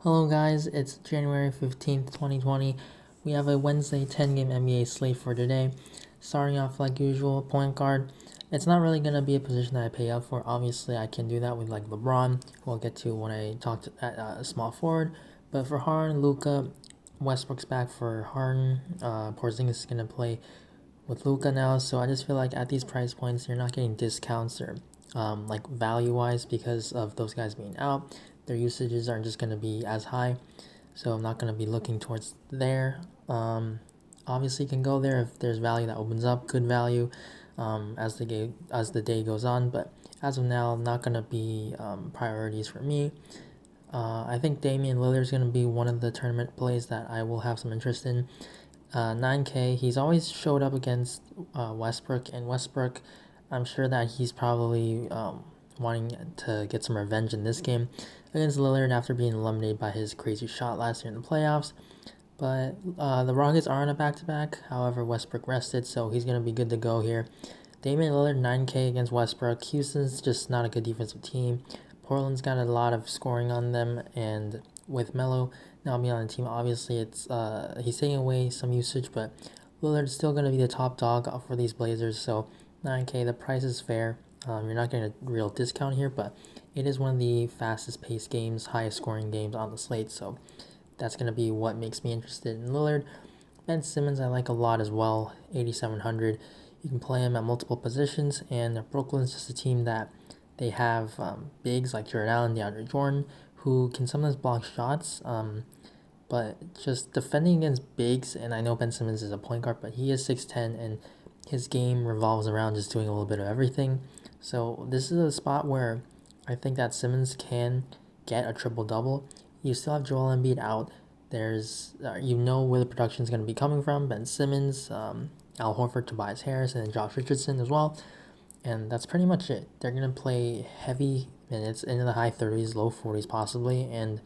Hello guys, it's January 15th, 2020. We have a Wednesday 10-game NBA slate for today. Starting off like usual, point guard. It's not really going to be a position that I pay up for. Obviously, I can do that with like LeBron, who I'll get to when I talk at small forward. But for Harden, Luka, Westbrook's back for Harden. Porzingis is going to play with Luka now. So I just feel like at these price points, you're not getting discounts or like value-wise because of those guys being out. Their usages aren't just going to be as high, so I'm not going to be looking towards there. Obviously, you can go there if there's value that opens up, good value, as the day goes on. But as of now, not going to be priorities for me. I think Damian Lillard is going to be one of the tournament plays that I will have some interest in. 9K, he's always showed up against Westbrook, and Westbrook, I'm sure that he's probably wanting to get some revenge in this game against Lillard after being eliminated by his crazy shot last year in the playoffs. But the Rockets are on a back-to-back. However, Westbrook rested, so he's going to be good to go here. Damian Lillard, 9K against Westbrook. Houston's just not a good defensive team. Portland's got a lot of scoring on them, and with Melo now being on the team, obviously it's he's taking away some usage, but Lillard's still going to be the top dog for these Blazers, so 9K, the price is fair. You're not getting a real discount here, but it is one of the fastest paced games, highest scoring games on the slate, so that's going to be what makes me interested in Lillard. Ben Simmons I like a lot as well, 8,700. You can play him at multiple positions, and Brooklyn's just a team that they have bigs like Jared Allen, DeAndre Jordan, who can sometimes block shots, but just defending against bigs, and I know Ben Simmons is a point guard, but he is 6'10", and his game revolves around just doing a little bit of everything. So this is a spot where I think that Simmons can get a triple-double. You still have Joel Embiid out. There's you know where the production is going to be coming from. Ben Simmons, Al Horford, Tobias Harris, and Josh Richardson as well. And that's pretty much it. They're going to play heavy minutes into the high 30s, low 40s possibly, and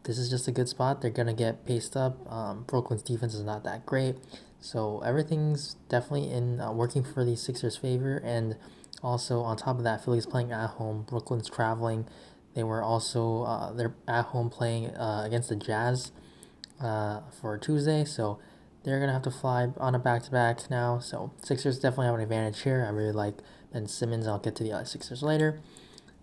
this is just a good spot. They're going to get paced up. Brooklyn's defense is not that great. So everything's definitely in working for the Sixers' favor. And also on top of that, Philly's playing at home. Brooklyn's traveling. They were also they're at home playing against the Jazz for Tuesday. So they're going to have to fly on a back-to-back now. So Sixers definitely have an advantage here. I really like Ben Simmons. I'll get to the other Sixers later.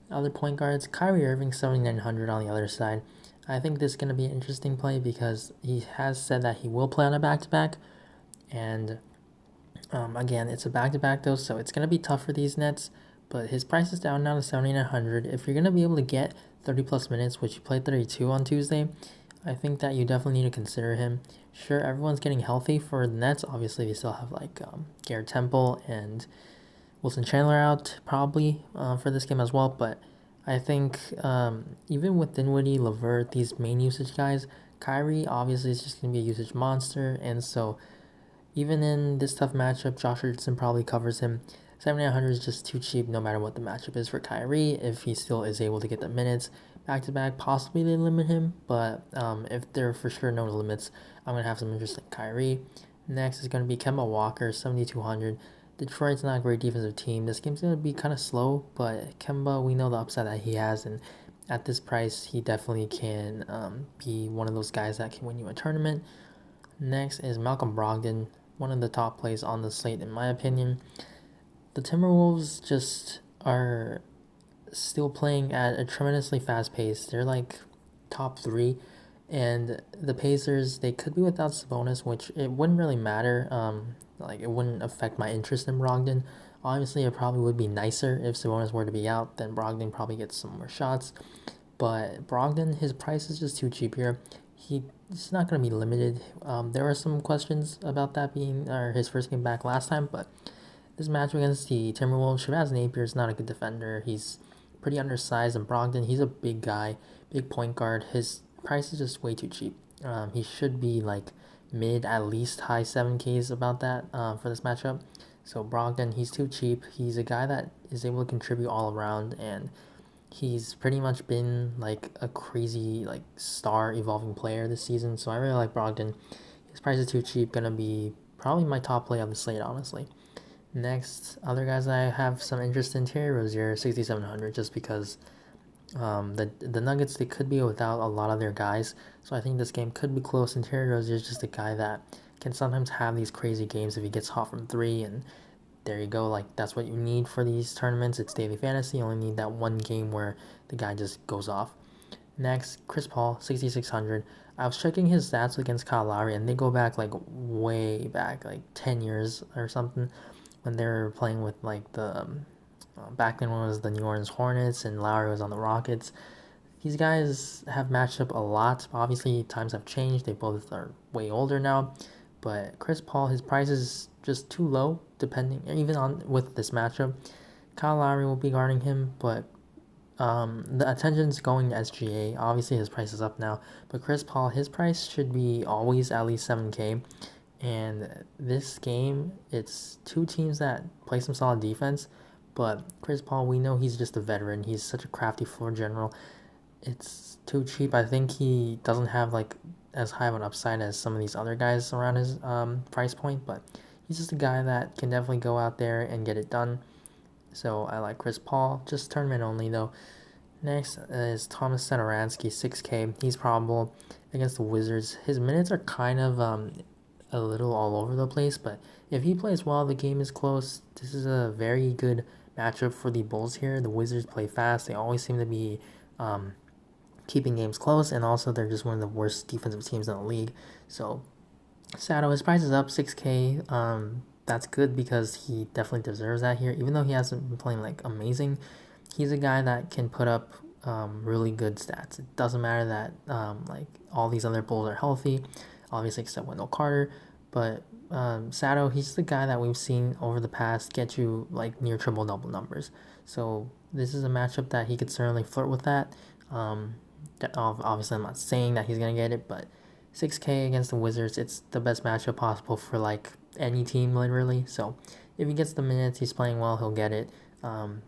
Other point guards, Kyrie Irving, 7,900 on the other side. I think this is going to be an interesting play because he has said that he will play on a back-to-back. And again, it's a back-to-back though, so it's going to be tough for these Nets. But his price is down now to 7,900. If you're going to be able to get 30-plus minutes, which he played 32 on Tuesday, I think that you definitely need to consider him. Sure, everyone's getting healthy for the Nets. Obviously, they still have like Garrett Temple and Wilson Chandler out probably for this game as well. But I think even with Dinwiddie, LeVert, these main usage guys, Kyrie obviously is just going to be a usage monster. And so even in this tough matchup, Josh Richardson probably covers him. 7,900 is just too cheap no matter what the matchup is for Kyrie. If he still is able to get the minutes back-to-back, possibly they limit him. But if there are for sure no limits, I'm going to have some interest in Kyrie. Next is going to be Kemba Walker, 7,200. Detroit's not a great defensive team. This game's going to be kind of slow, but Kemba, we know the upside that he has, and at this price, he definitely can be one of those guys that can win you a tournament. Next is Malcolm Brogdon, one of the top plays on the slate in my opinion. The Timberwolves just are still playing at a tremendously fast pace. They're like top 3, and the Pacers, they could be without Sabonis, which it wouldn't really matter. Like it wouldn't affect my interest in Brogdon. Obviously, it probably would be nicer if Sabonis were to be out. Then Brogdon probably gets some more shots. But Brogdon, his price is just too cheap here. He's not going to be limited. There were some questions about that being his first game back last time, but this match against the Timberwolves, Shabazz Napier is not a good defender. He's pretty undersized, and Brogdon, he's a big guy, big point guard. His price is just way too cheap. He should be like mid, at least high 7Ks about that for this matchup. So Brogdon, he's too cheap. He's a guy that is able to contribute all around, and he's pretty much been like a crazy like star evolving player this season. So I really like Brogdon. His price is too cheap. Gonna be probably my top play on the slate, honestly. Next, other guys I have some interest in, Terry Rozier, 6,700, just because The Nuggets, they could be without a lot of their guys, so I think this game could be close. And Terry Rozier is just a guy that can sometimes have these crazy games if he gets hot from three, and there you go. Like, that's what you need for these tournaments. It's daily fantasy. You only need that one game where the guy just goes off. Next, Chris Paul, 6,600. I was checking his stats against Kyle Lowry, and they go back like way back, like 10 years or something, when they were playing with like the back then when it was the New Orleans Hornets and Lowry was on the Rockets. These guys have matched up a lot. Obviously, times have changed. They both are way older now, but Chris Paul, his price is just too low. Depending even on with this matchup, Kyle Lowry will be guarding him, but the attention's going to SGA. Obviously, his price is up now, but Chris Paul, his price should be always at least 7K. And this game, it's two teams that play some solid defense, but Chris Paul, we know he's just a veteran. He's such a crafty floor general. It's too cheap. I think he doesn't have like as high of an upside as some of these other guys around his price point, but he's just a guy that can definitely go out there and get it done. So I like Chris Paul, just tournament only though. Next is Thomas Satoransky, 6K. He's probable against the Wizards. His minutes are kind of a little all over the place, but if he plays well, the game is close. This is a very good matchup for the Bulls here. The Wizards play fast. They always seem to be keeping games close, and also they're just one of the worst defensive teams in the league. So Sato, his price is up 6K. That's good because he definitely deserves that here. Even though he hasn't been playing like amazing, he's a guy that can put up really good stats. It doesn't matter that like all these other Bulls are healthy, obviously except Wendell Carter, but Sato, he's the guy that we've seen over the past get you like near triple double numbers. So this is a matchup that he could certainly flirt with that. Obviously, I'm not saying that he's gonna get it, but 6K against the Wizards, it's the best matchup possible for like any team literally. So if he gets the minutes, he's playing well, he'll get it.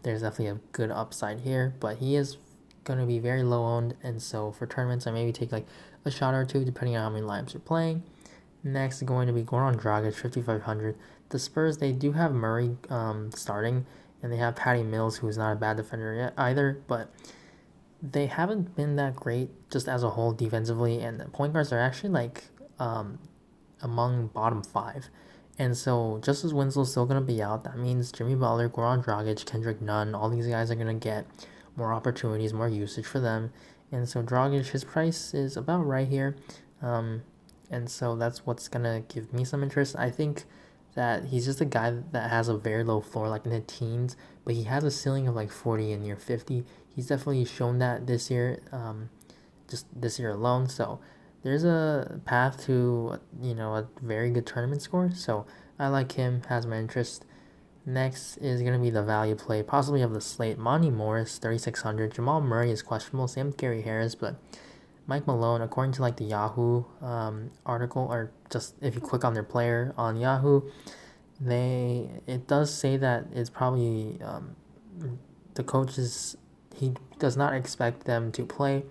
There's definitely a good upside here, but he is going to be very low owned, and so for tournaments, I maybe take like a shot or two depending on how many lineups you're playing. Next is going to be Goran Dragic, 5,500. The Spurs, they do have Murray starting, and they have Patty Mills, who's not a bad defender yet either, but they haven't been that great just as a whole defensively, and the point guards are actually like among bottom five. And so Justice Winslow's still going to be out. That means Jimmy Butler, Goran Dragic, Kendrick Nunn, all these guys are going to get more opportunities, more usage for them. And so Dragic, his price is about right here. And so that's what's going to give me some interest. I think that he's just a guy that has a very low floor, like in the teens, but he has a ceiling of like 40 and near 50. He's definitely shown that this year, just this year alone. So there's a path to a very good tournament score. So I like him, has my interest. Next is gonna be the value play, possibly of the slate. Monte Morris, 3,600. Jamal Murray is questionable. Same with Gary Harris, but Mike Malone, according to like the Yahoo article, or just if you click on their player on Yahoo, it does say that it's probably the coaches, he does not expect them to play.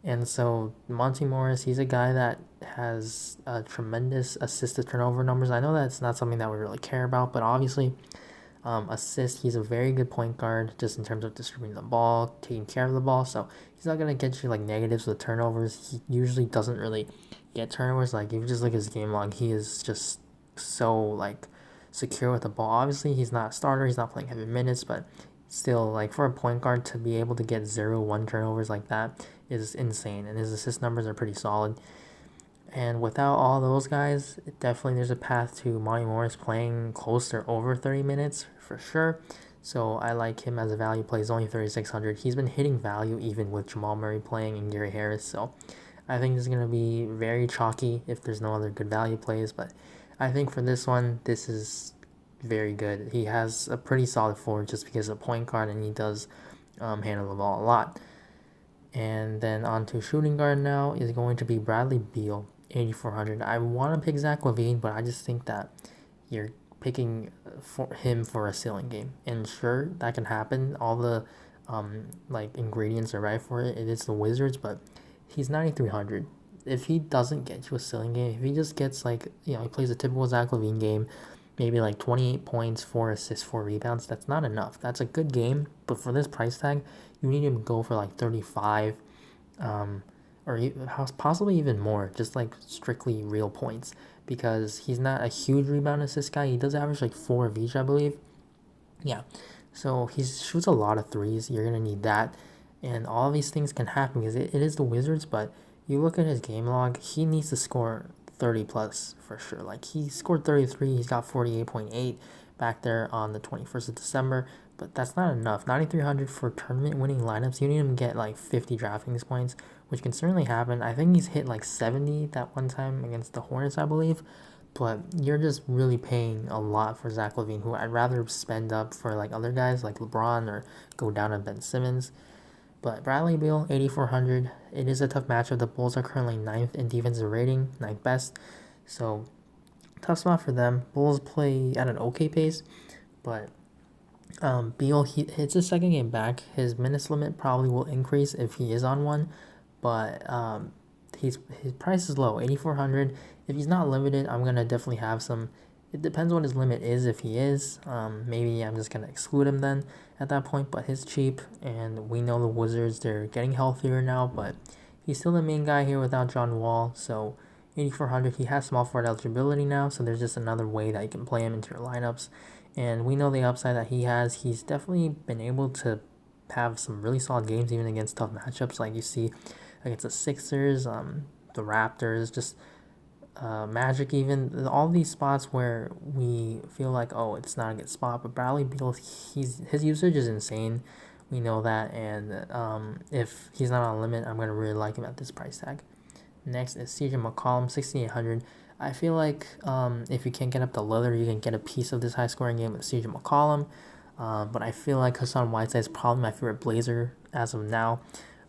And so Monte Morris, he's a guy that has tremendous assist to turnover numbers. I know that's not something that we really care about, but obviously, assist, he's a very good point guard just in terms of distributing the ball, taking care of the ball. So he's not gonna get you like negatives with turnovers. He usually doesn't really get turnovers. Like if you just look at his game log, he is just so like secure with the ball. Obviously, he's not a starter. He's not playing heavy minutes, but still, like for a point guard to be able to get 0-1 turnovers like that is insane, and his assist numbers are pretty solid. And without all those guys, definitely there's a path to Monte Morris playing close to over 30 minutes for sure. So I like him as a value play. He's only 3,600. He's been hitting value even with Jamal Murray playing and Gary Harris. So I think this is going to be very chalky if there's no other good value plays. But I think for this one, this is very good. He has a pretty solid floor just because of point guard, and he does handle the ball a lot. And then on to shooting guard now is going to be Bradley Beal, 8,400. I want to pick Zach LaVine, but I just think that you're picking for him for a ceiling game. And sure, that can happen. All the like ingredients are right for it. It is the Wizards, but he's 9,300. If he doesn't get you a ceiling game, if he just gets like, he plays a typical Zach LaVine game, maybe like 28 points, 4 assists, 4 rebounds. That's not enough. That's a good game, but for this price tag, you need him to go for like 35, um, or possibly even more, just like strictly real points, because he's not a huge rebound assist guy. He does average like 4 of each, I believe. Yeah, so he shoots a lot of threes. You're gonna need that, and all of these things can happen because it is the Wizards. But you look at his game log, he needs to score 30 plus for sure. Like he scored 33, he's got 48.8 back there on the 21st of December. But that's not enough. 9,300 for tournament winning lineups. You need him to get like 50 DraftKings points, which can certainly happen. I think he's hit like 70 that one time against the Hornets, I believe. But you're just really paying a lot for Zach LaVine, who I'd rather spend up for like other guys like LeBron or go down on Ben Simmons. But Bradley Beal, 8,400. It is a tough matchup. The Bulls are currently 9th in defensive rating, 9th best. So, tough spot for them. Bulls play at an okay pace, but Beal, it's his second game back. His minutes limit probably will increase if he is on one, but his price is low, 8,400. If he's not limited, I'm gonna definitely have some. It depends what his limit is. If he is, maybe I'm just gonna exclude him then at that point. But he's cheap, and we know the Wizards, they're getting healthier now, but he's still the main guy here without John Wall. So 8,400. He has small forward eligibility now, so there's just another way that you can play him into your lineups. And we know the upside that he has. He's definitely been able to have some really solid games even against tough matchups like you see against the Sixers, the Raptors, just Magic even. All these spots where we feel like, oh, it's not a good spot. But Bradley Beal, his usage is insane. We know that. And if he's not on limit, I'm going to really like him at this price tag. Next is CJ McCollum, 6,800. I feel like if you can't get up the Lillard, you can get a piece of this high-scoring game with CJ McCollum. But I feel like Hassan Whiteside is probably my favorite Blazer as of now.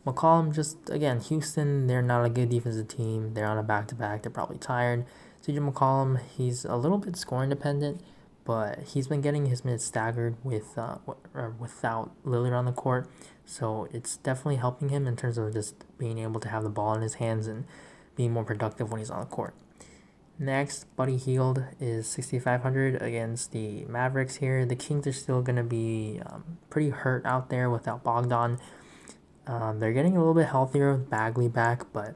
McCollum, just, again, Houston, they're not a good defensive team. They're on a back-to-back. They're probably tired. CJ McCollum, he's a little bit scoring dependent, but he's been getting his minutes staggered without Lillard on the court. So it's definitely helping him in terms of just being able to have the ball in his hands and being more productive when he's on the court. Next, Buddy Hield is 6,500 against the Mavericks here. The Kings are still going to be pretty hurt out there without Brogdon. They're getting a little bit healthier with Bagley back, but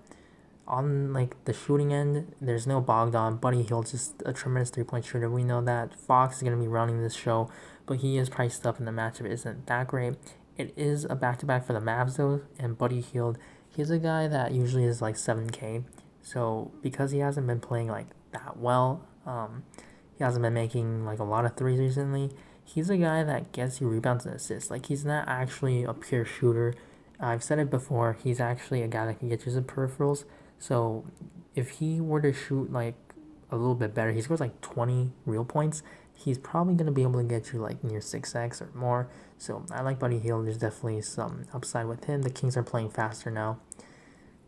on like the shooting end, there's no Brogdon. Buddy Hield's just a tremendous three-point shooter. We know that. Fox is going to be running this show, but he is priced up and the matchup isn't that great. It is a back-to-back for the Mavs though, and Buddy Hield, he's a guy that usually is like 7K. So because he hasn't been playing like that well, he hasn't been making like a lot of threes recently. He's a guy that gets you rebounds and assists. Like he's not actually a pure shooter. I've said it before. He's actually a guy that can get you some peripherals. So if he were to shoot like a little bit better, he scores like 20 real points. He's probably going to be able to get you like near 6x or more. So I like Buddy Hield. There's definitely some upside with him. The Kings are playing faster now.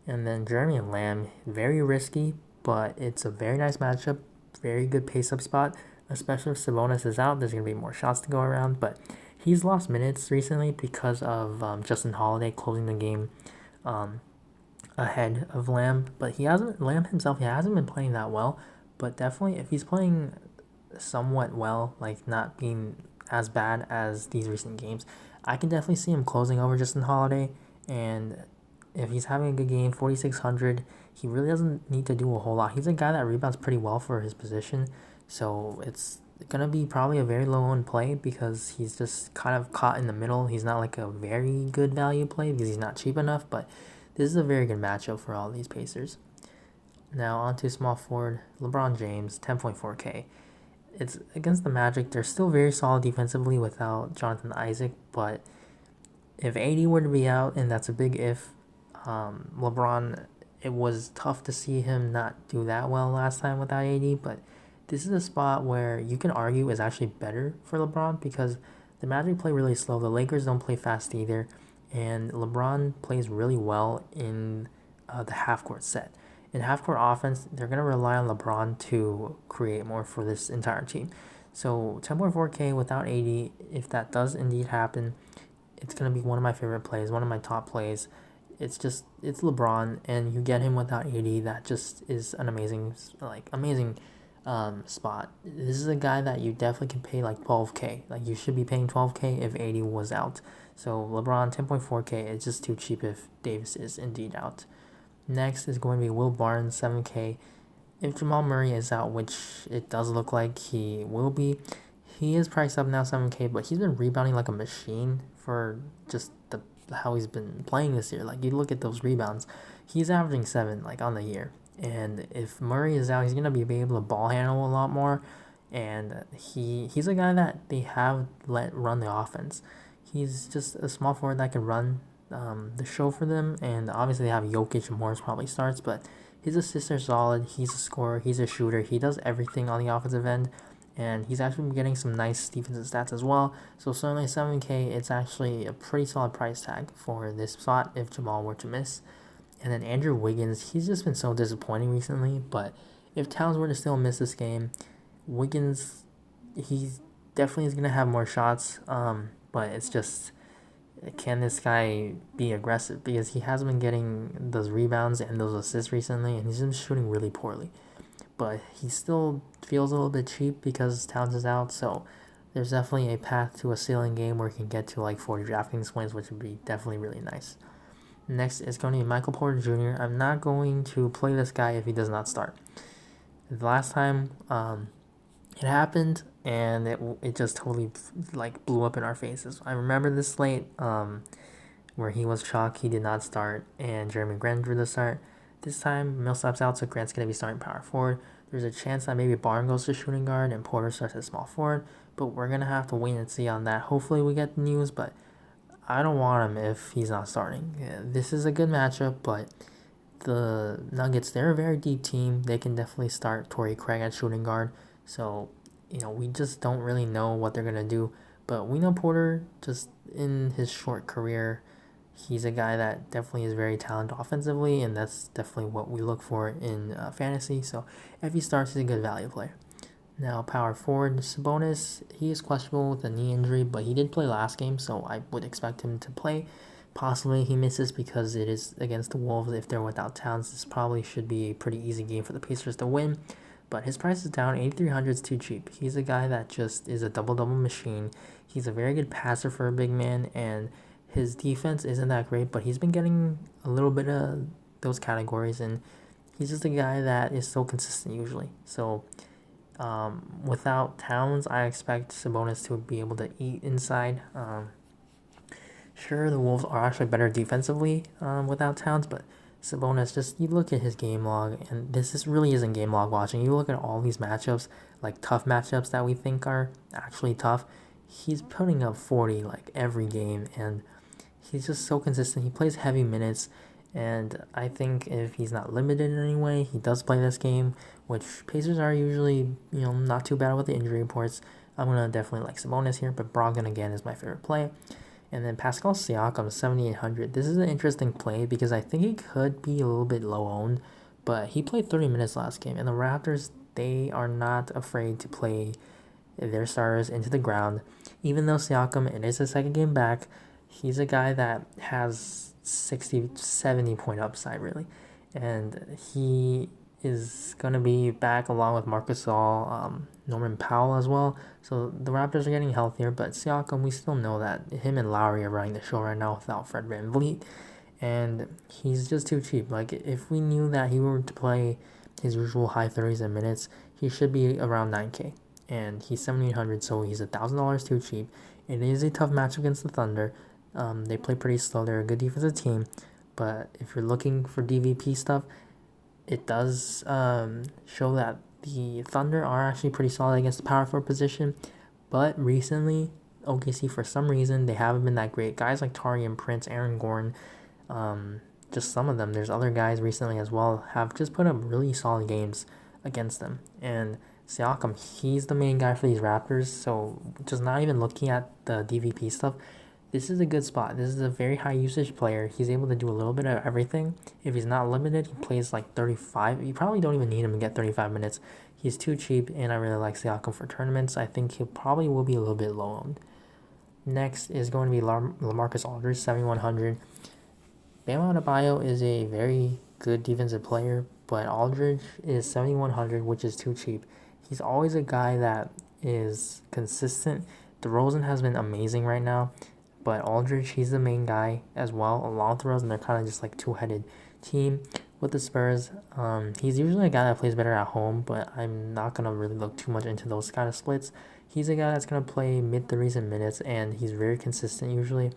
And then Jeremy Lamb, very risky, but it's a very nice matchup. Very good pace-up spot, especially if Sabonis is out. There's going to be more shots to go around, but he's lost minutes recently because of Justin Holiday closing the game ahead of Lamb. But Lamb himself, he hasn't been playing that well. But definitely, if he's playing somewhat well, like not being as bad as these recent games, I can definitely see him closing over Justin Holiday. And if he's having a good game, 4,600, he really doesn't need to do a whole lot. He's a guy that rebounds pretty well for his position, so it's going to be probably a very low-owned play because he's just kind of caught in the middle. He's not like a very good value play because he's not cheap enough, but this is a very good matchup for all these Pacers. Now on to small forward, LeBron James, 10.4K. It's against the Magic. They're still very solid defensively without Jonathan Isaac, but if AD were to be out, and that's a big if, LeBron, it was tough to see him not do that well last time without AD, but this is a spot where you can argue is actually better for LeBron because the Magic play really slow. The Lakers don't play fast either, and LeBron plays really well in the half-court set. In half-court offense, they're going to rely on LeBron to create more for this entire team. So 10.4K without AD, if that does indeed happen, it's going to be one of my favorite plays, one of my top plays. It's spot. This is a guy that you definitely can pay like 12K. Like you should be paying 12K if 80 was out. So LeBron 10.4K is just too cheap if Davis is indeed out. Next is going to be Will Barnes 7K. If Jamal Murray is out, which it does look like he will be, he is priced up now 7K, but he's been rebounding like a machine for just the how he's been playing this year. Like you look at those rebounds, he's averaging 7 like on the year. And if Murray is out, he's gonna be able to ball handle a lot more. And he's a guy that they have let run the offense. He's just a small forward that can run the show for them. And obviously they have Jokic and Morris probably starts, but his assists are solid. He's a scorer. He's a shooter. He does everything on the offensive end. And he's actually been getting some nice defensive stats as well. So certainly 7K, it's actually a pretty solid price tag for this spot if Jamal were to miss. And then Andrew Wiggins, he's just been so disappointing recently. But if Towns were to still miss this game, Wiggins, he definitely is going to have more shots. But it's just, can this guy be aggressive? Because he hasn't been getting those rebounds and those assists recently, and he's been shooting really poorly. But he still feels a little bit cheap because Towns is out. So there's definitely a path to a ceiling game where he can get to like 40 DraftKings points, which would be definitely really nice. Next is going to be Michael Porter Jr. I'm not going to play this guy if he does not start. The last time it happened, and it just totally like blew up in our faces. I remember this slate where he was chalk, he did not start, and Jeremy Grant drew the start. This time Millsap's out, so Grant's going to be starting power forward. There's a chance that maybe Barnes goes to shooting guard and Porter starts at small forward, but we're going to have to wait and see on that. Hopefully we get the news, but I don't want him if he's not starting. Yeah, this is a good matchup, but the Nuggets, they're a very deep team. They can definitely start Torrey Craig at shooting guard. So, we just don't really know what they're going to do. But we know Porter, just in his short career, he's a guy that definitely is very talented offensively, and that's definitely what we look for in fantasy. So if he starts, he's a good value player. Now, power forward, Sabonis, he is questionable with a knee injury, but he did play last game, so I would expect him to play. Possibly he misses because it is against the Wolves. If they're without Towns, this probably should be a pretty easy game for the Pacers to win. But his price is down, 8,300 is too cheap. He's a guy that just is a double-double machine. He's a very good passer for a big man, and his defense isn't that great, but he's been getting a little bit of those categories, and he's just a guy that is so consistent usually. So without Towns, I expect Sabonis to be able to eat inside. Sure, the Wolves are actually better defensively without Towns, but Sabonis, just you look at his game log, and this really isn't game log watching. You look at all these matchups, like tough matchups that we think are actually tough. He's putting up 40 like every game, and he's just so consistent. He plays heavy minutes, and I think if he's not limited in any way, he does play this game, which Pacers are usually, not too bad with the injury reports. I'm going to definitely like Sabonis here, but Brogdon again is my favorite play. And then Pascal Siakam, 7,800. This is an interesting play because I think he could be a little bit low owned, but he played 30 minutes last game, and the Raptors, they are not afraid to play their starters into the ground. Even though Siakam, it is his second game back, he's a guy that has 60, 70 point upside, really. And he is going to be back along with Marcus Gasol, Norman Powell as well. So the Raptors are getting healthier, but Siakam, we still know that him and Lowry are running the show right now without Fred VanVleet. And he's just too cheap. Like, if we knew that he were to play his usual high 30s in minutes, he should be around 9K. And he's 7,800, so he's $1,000 too cheap. It is a tough match against the Thunder. They play pretty slow. They're a good defensive team. But if you're looking for DVP stuff, it does show that the Thunder are actually pretty solid against the power forward position. But recently, OKC, for some reason, they haven't been that great. Guys like Taurean Prince, Aaron Gordon, just some of them, there's other guys recently as well, have just put up really solid games against them. And Siakam, he's the main guy for these Raptors, so just not even looking at the DVP stuff, this is a good spot. This is a very high usage player. He's able to do a little bit of everything. If he's not limited, he plays like 35. You probably don't even need him to get 35 minutes. He's too cheap, and I really like Siakam for tournaments. I think he probably will be a little bit low owned. Next is going to be LaMarcus Aldridge, 7,100. Bam Adebayo is a very good defensive player, but Aldridge is 7,100, which is too cheap. He's always a guy that is consistent. DeRozan has been amazing right now, but Aldridge, he's the main guy as well, along with DeRozan. They're kind of just like two-headed team with the Spurs. He's usually a guy that plays better at home, but I'm not going to really look too much into those kind of splits. He's a guy that's going to play mid-30s in minutes, and he's very consistent usually.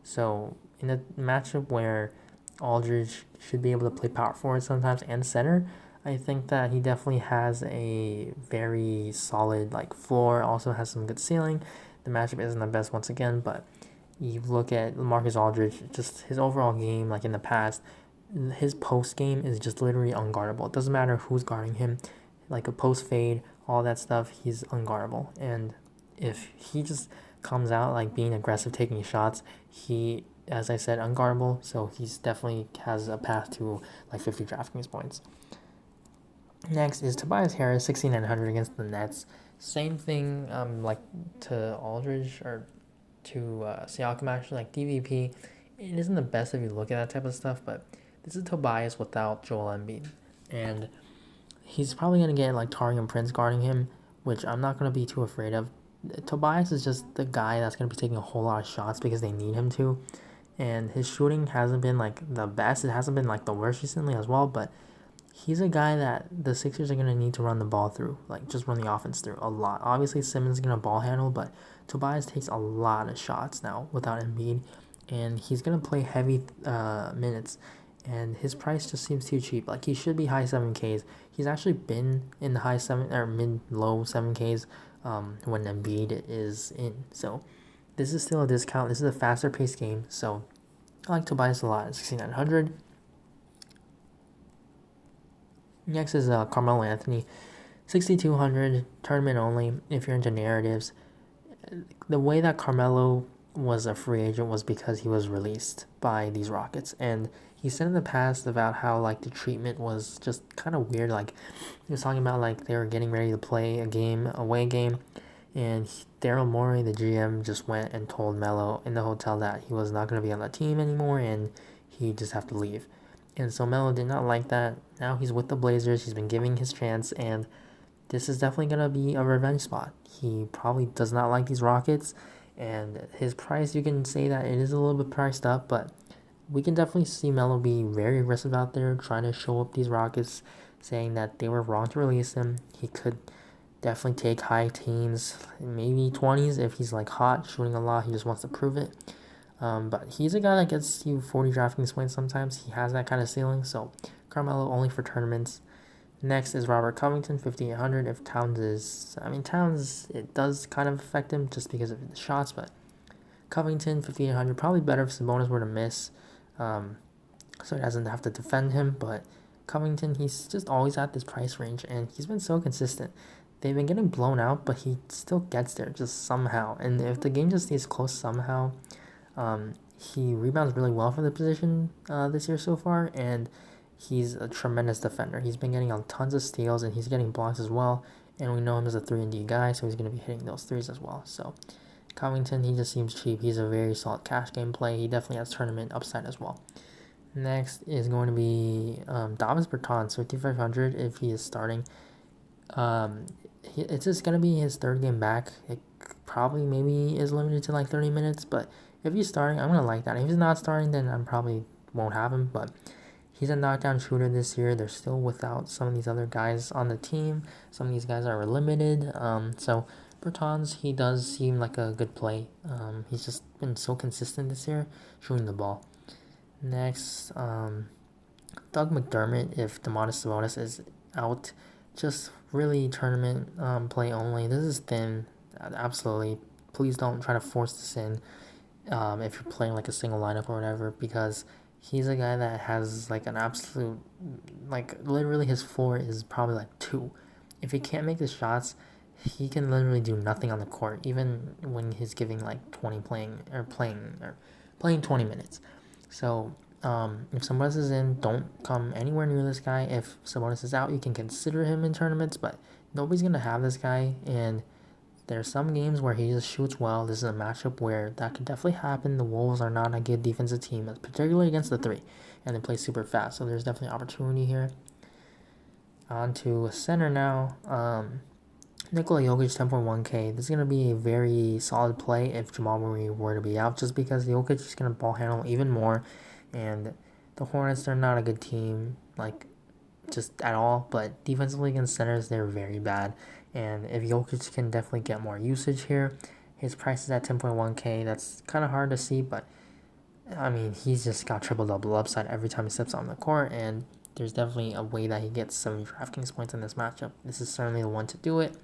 So in a matchup where Aldridge should be able to play power forward sometimes and center, I think that he definitely has a very solid like floor, also has some good ceiling. The matchup isn't the best once again, but you look at LaMarcus Aldridge, just his overall game, like in the past, his post game is just literally unguardable. It doesn't matter who's guarding him, like a post fade, all that stuff, he's unguardable. And if he just comes out like being aggressive, taking shots, he, as I said, unguardable. So he's definitely has a path to like 50 DraftKings points. Next is Tobias Harris, 6,900 against the Nets. Same thing, like to Aldridge or to Siakam actually, like DVP. It isn't the best if you look at that type of stuff, but this is Tobias without Joel Embiid, and he's probably gonna get like Taurean Prince guarding him, which I'm not gonna be too afraid of. Tobias is just the guy that's gonna be taking a whole lot of shots because they need him to, and his shooting hasn't been like the best. It hasn't been like the worst recently as well, but he's a guy that the Sixers are going to need to run the ball through, like just run the offense through a lot. Obviously, Simmons is going to ball handle, but Tobias takes a lot of shots now without Embiid, and he's going to play heavy minutes, and his price just seems too cheap. Like, he should be high 7Ks. He's actually been in the high 7 or mid-low 7Ks when Embiid is in. So, this is still a discount. This is a faster-paced game, so I like Tobias a lot at 6,900. Next is Carmelo Anthony, 6,200, tournament only. If you're into narratives, the way that Carmelo was a free agent was because he was released by these Rockets, and he said in the past about how like the treatment was just kind of weird. Like he was talking about like they were getting ready to play away game, and Daryl Morey, the GM, just went and told Melo in the hotel that he was not going to be on the team anymore, and he just have to leave. And so Melo did not like that. Now he's with the Blazers. He's been giving his chance, and this is definitely going to be a revenge spot. He probably does not like these Rockets, and his price, you can say that it is a little bit priced up, but we can definitely see Melo be very aggressive out there, trying to show up these Rockets, saying that they were wrong to release him. He could definitely take high teens, maybe 20s if he's like hot, shooting a lot. He just wants to prove it. But he's a guy that gets you 40 DraftKings points sometimes. He has that kind of ceiling, so Carmelo only for tournaments. Next is Robert Covington, 5,800. If Towns, it does kind of affect him just because of the shots, but Covington, 5,800, probably better if Sabonis were to miss, so he doesn't have to defend him, but Covington, he's just always at this price range, and he's been so consistent. They've been getting blown out, but he still gets there just somehow, and if the game just stays close somehow, he rebounds really well for the position this year so far, and he's a tremendous defender. He's been getting on tons of steals, and he's getting blocks as well, and we know him as a 3-and-D guy, so he's going to be hitting those threes as well. So Covington, he just seems cheap. He's a very solid cash game play. He definitely has tournament upside as well. Next is going to be Davis Bertans, 5,500 if he is starting. It's just going to be his third game back. It probably maybe is limited to like 30 minutes, but if he's starting, I'm going to like that. If he's not starting, then I probably won't have him, but he's a knockdown shooter this year. They're still without some of these other guys on the team. Some of these guys are limited. So Bertans, he does seem like a good play. He's just been so consistent this year, shooting the ball. Next, Doug McDermott, if Domantas Sabonis is out, just really tournament play only. This is thin, absolutely. Please don't try to force this in if you're playing like a single lineup or whatever, because he's a guy that has like an absolute, like literally his floor is probably like 2. If he can't make the shots, he can literally do nothing on the court, even when he's giving like 20 playing 20 minutes. So if Sabonis is in, don't come anywhere near this guy. If Sabonis is out, you can consider him in tournaments, but nobody's going to have this guy, and there's some games where he just shoots well. This is a matchup where that could definitely happen. The Wolves are not a good defensive team, particularly against the 3, and they play super fast, so there's definitely opportunity here. On to center now. Nikola Jokic 10.1K. This is going to be a very solid play if Jamal Murray were to be out, just because Jokic is going to ball handle even more. And the Hornets, they're not a good team, like, just at all. But defensively against centers, they're very bad. And if Jokic can definitely get more usage here, his price is at 10.1K. That's kind of hard to see, but I mean, he's just got triple-double upside every time he steps on the court, and there's definitely a way that he gets 7 DraftKings points in this matchup. This is certainly the one to do it.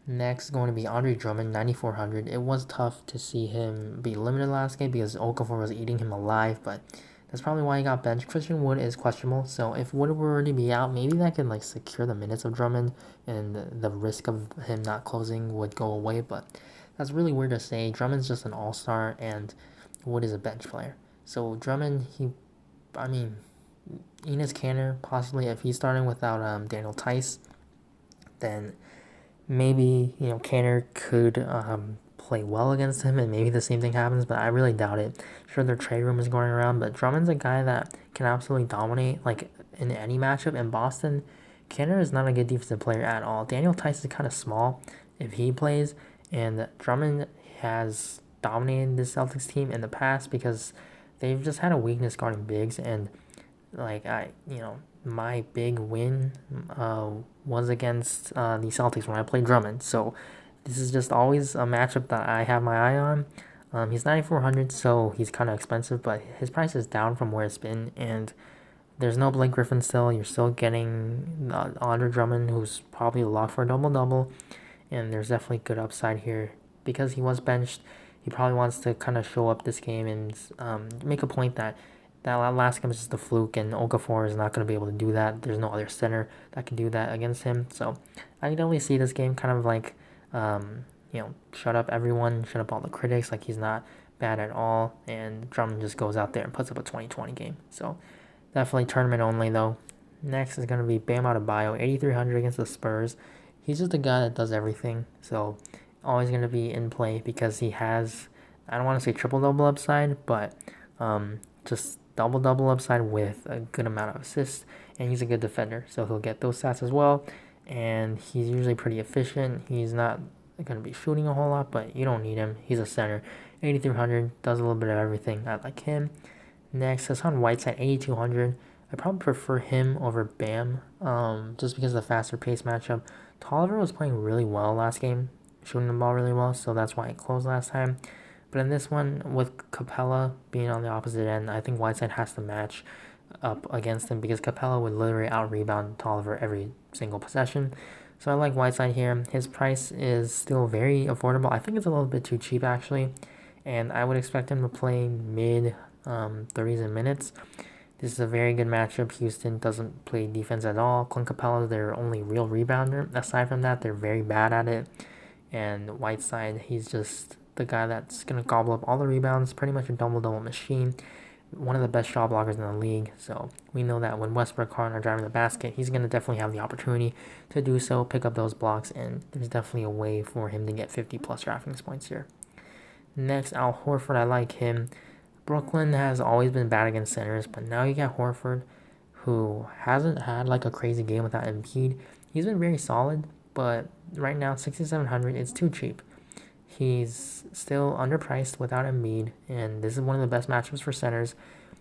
Next is going to be Andre Drummond, 9,400. It was tough to see him be limited last game because Okafor was eating him alive, but that's probably why he got benched. Christian Wood is questionable, so if Wood were to be out, maybe that can secure the minutes of Drummond, and the risk of him not closing would go away. But that's really weird to say. Drummond's just an all-star, and Wood is a bench player. So Drummond, Enes Kanter, possibly if he's starting without Daniel Tice, then maybe Kanter could play well against him, and maybe the same thing happens, but I really doubt it. Sure, their trade room is going around, but Drummond's a guy that can absolutely dominate in any matchup. In Boston, Kanter is not a good defensive player at all. Daniel Tice is kind of small if he plays, and Drummond has dominated the Celtics team in the past because they've just had a weakness guarding bigs, and my big win was against the Celtics when I played Drummond. So this is just always a matchup that I have my eye on. He's 9,400, so he's kind of expensive, but his price is down from where it's been, and there's no Blake Griffin still. You're still getting Andre Drummond, who's probably a lock for a double-double, and there's definitely good upside here. Because he was benched, he probably wants to kind of show up this game and make a point that last game is just a fluke, and Okafor is not going to be able to do that. There's no other center that can do that against him. So I can definitely see this game kind of shut up everyone, shut up all the critics. He's not bad at all, and Drummond just goes out there and puts up a 20-20 game. So definitely tournament only, though. Next is going to be Bam Adebayo, 8,300 against the Spurs. He's just a guy that does everything, so always going to be in play because he has, I don't want to say triple-double upside, but just double-double upside with a good amount of assists, and he's a good defender, so he'll get those stats as well, and he's usually pretty efficient. He's not going to be shooting a whole lot, but you don't need him. He's a center. 8,300, does a little bit of everything. I like him. Next, Hassan Whiteside, 8,200. I probably prefer him over Bam, just because of the faster pace matchup. Tolliver was playing really well last game, shooting the ball really well, so that's why I closed last time. But in this one, with Capella being on the opposite end, I think Whiteside has to match up against him because Capella would literally out-rebound Tolliver every single possession. So I like Whiteside here. His price is still very affordable. I think it's a little bit too cheap, actually. And I would expect him to play mid 30s in minutes. This is a very good matchup. Houston doesn't play defense at all. Clint Capella is their only real rebounder. Aside from that, they're very bad at it. And Whiteside, he's just the guy that's going to gobble up all the rebounds, pretty much a double-double machine. One of the best shot blockers in the league. So we know that when Westbrook Harden are driving the basket, he's going to definitely have the opportunity to do so, pick up those blocks, and there's definitely a way for him to get 50-plus DraftKings points here. Next, Al Horford, I like him. Brooklyn has always been bad against centers, but now you got Horford, who hasn't had a crazy game without Embiid. He's been very solid, but right now, 6,700, it's too cheap. He's still underpriced without Embiid, and this is one of the best matchups for centers.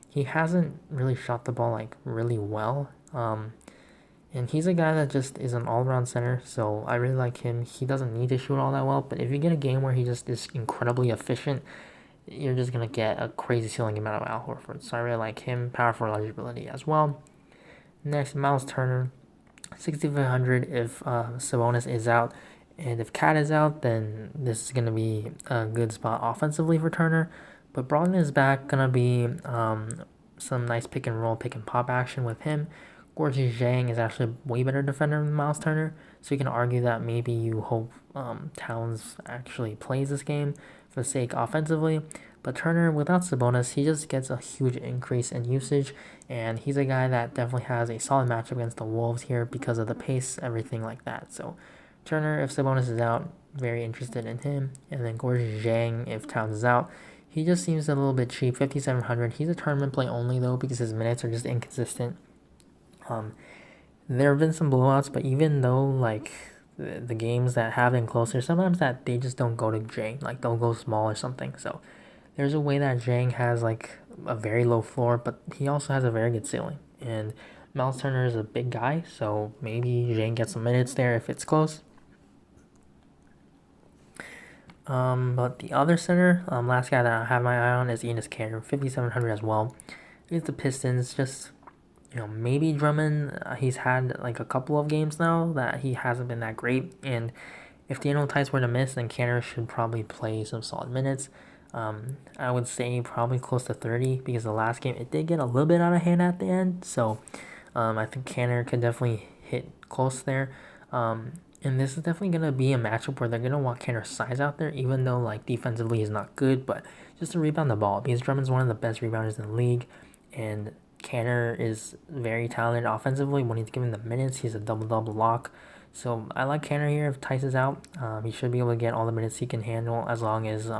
He hasn't really shot the ball really well, and he's a guy that just is an all-around center, so I really like him. He doesn't need to shoot all that well, but if you get a game where he just is incredibly efficient, you're just going to get a crazy ceiling amount of Al Horford. So I really like him. Powerful eligibility as well. Next, Myles Turner, 6,500 if Sabonis is out. And if Cat is out, then this is going to be a good spot offensively for Turner. But Brogdon is back. Going to be some nice pick and roll, pick and pop action with him. Gorgeous Zhang is actually a way better defender than Myles Turner. So you can argue that maybe you hope Towns actually plays this game for the sake offensively. But Turner, without Sabonis, he just gets a huge increase in usage. And he's a guy that definitely has a solid matchup against the Wolves here because of the pace, everything like that. So Turner, if Sabonis is out, very interested in him. And then Gorgeous Zhang, if Towns is out. He just seems a little bit cheap, 5,700. He's a tournament play only, though, because his minutes are just inconsistent. There have been some blowouts, but even though, the games that have been closer, sometimes that they just don't go to Jang, like they'll go small or something. So there's a way that Jang has like a very low floor, but he also has a very good ceiling. And Myles Turner is a big guy, so maybe Jang gets some minutes there if it's close. But the other center, last guy that I have my eye on is Enes Kanter, 5,700 as well. He's the Pistons, just maybe Drummond. He's had like a couple of games now that he hasn't been that great, and if the annual ties were to miss, then Kanter should probably play some solid minutes. I would say probably close to 30 because the last game it did get a little bit out of hand at the end. So I think Kanter could definitely hit close there. And this is definitely going to be a matchup where they're going to want Kanter's size out there, even though like defensively he's not good, but just to rebound the ball because Drummond's one of the best rebounders in the league, and Kanter is very talented offensively. When he's given the minutes, he's a double-double lock. So I like Kanter here. If Tice is out, he should be able to get all the minutes he can handle as long as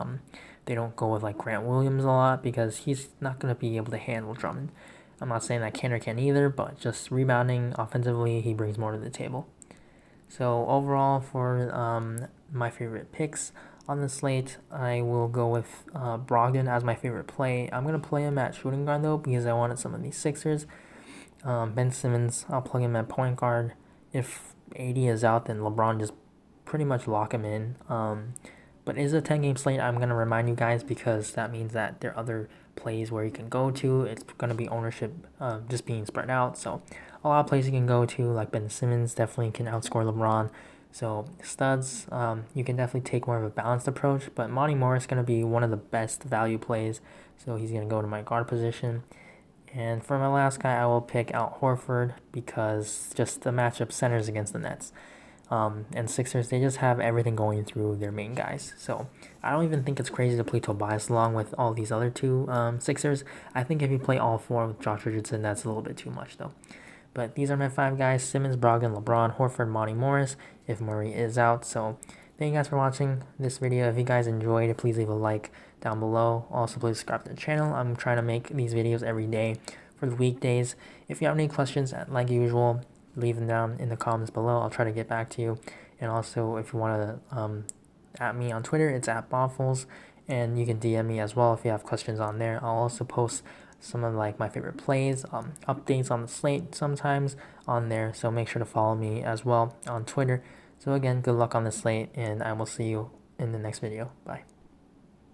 they don't go with like Grant Williams a lot because he's not going to be able to handle Drummond. I'm not saying that Kanter can either, but just rebounding offensively, he brings more to the table. So overall, for my favorite picks on the slate, I will go with Brogdon as my favorite play. I'm going to play him at shooting guard though because I wanted some of these Sixers. Ben Simmons, I'll plug him at point guard. If AD is out, then LeBron just pretty much lock him in. But it's a 10-game slate. I'm going to remind you guys because that means that there are other plays where you can go to. It's going to be ownership just being spread out. So a lot of plays you can go to, like Ben Simmons definitely can outscore LeBron. So studs, you can definitely take more of a balanced approach. But Monte Morris is going to be one of the best value plays. So he's going to go to my guard position. And for my last guy, I will pick out Horford because just the matchup centers against the Nets. And Sixers, they just have everything going through their main guys. So I don't even think it's crazy to play Tobias along with all these other two Sixers. I think if you play all four with Josh Richardson, that's a little bit too much though. But these are my 5 guys: Simmons, Brogdon, LeBron, Horford, Monte Morris, if Murray is out. So thank you guys for watching this video. If you guys enjoyed it, please leave a like down below. Also, please subscribe to the channel. I'm trying to make these videos every day for the weekdays. If you have any questions, like usual, leave them down in the comments below. I'll try to get back to you. And also, if you want to at me on Twitter, it's at Boffles, and you can DM me as well if you have questions on there. I'll also post some of like my favorite plays, updates on the slate sometimes on there. So make sure to follow me as well on Twitter. So again, good luck on the slate, and I will see you in the next video. Bye.